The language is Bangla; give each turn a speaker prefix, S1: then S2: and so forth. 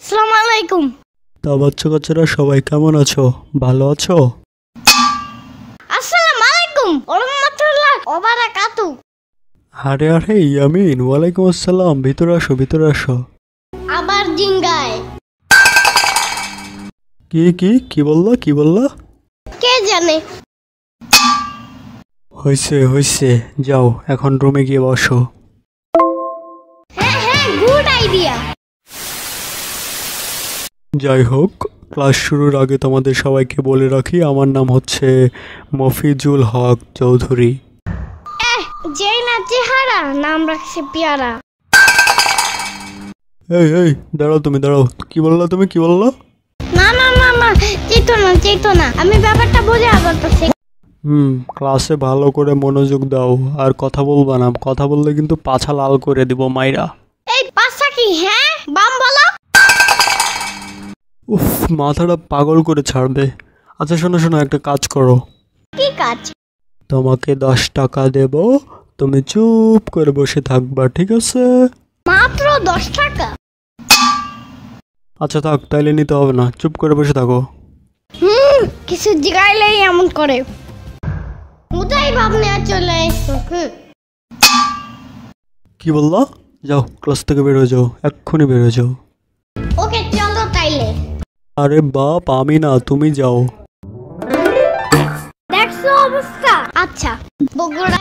S1: আসসালামু আলাইকুম।
S2: তা বাচ্চা কাচ্চারা সবাই কেমন আছো? ভালো আছো?
S1: আসসালামু আলাইকুম ওয়া রাহমাতুল্লাহি ওয়া বারাকাতু।
S2: আরে আরে ইয়ামিন, ওয়ালাইকুম আসসালাম। ভিতরে আসো, ভিতরে আসো।
S1: আবার জিঙ্গায়
S2: কি কি কি বললা, কি বললা?
S1: কে জানে।
S2: হইছে হইছে, যাও এখন রুমে গিয়ে বসো।
S1: হ্যাঁ হ্যাঁ, গুড আইডিয়া।
S2: যাই হোক, ক্লাস শুরুর আগে তোমাদের সবাইকে বলে রাখি, আমার নাম হচ্ছে মফিজুল হক চৌধুরী।
S1: যেই না চেহারা, নাম রাখছে পেয়ারা।
S2: এই এই দাঁড়াও, তুমি দাঁড়াও। কি বললা তুমি, কি বললা?
S1: না না না না, চেতো না, আমি ব্যাপারটা বুঝে বলতেছি।
S2: ক্লাসে ভালো করে মনোযোগ দাও, আর কথা বলবা না। কথা বললে কিন্তু পাছা লাল করে দিব মাইরা।
S1: এই পাশা কি? হ্যাঁ বাম বলো।
S2: উফ, মাথাটা পাগল করে ছাড়বে। আচ্ছা শোনো শোনো, একটা কাজ করো।
S1: কি কাজ?
S2: তোমাকে 10 টাকা দেব, তুমি চুপ করে বসে থাকবা, ঠিক আছে?
S1: মাত্র 10 টাকা?
S2: আচ্ছা থাক, তাইলে নিতে হবে না, চুপ করে বসে থাকো।
S1: কিছু জিগাইলেই এমন করে। উদাই ভাবনে চলে এসো।
S2: কি বললা? যাও ক্লাস থেকে বের হয়ে যাও, এক্ষুনি বের হয়ে যাও।
S1: ওকে চলো তাইলে।
S2: আরে বাপ, আমি না, তুমি যাও।
S1: দেখছো অবস্থা। আচ্ছা বগুড়া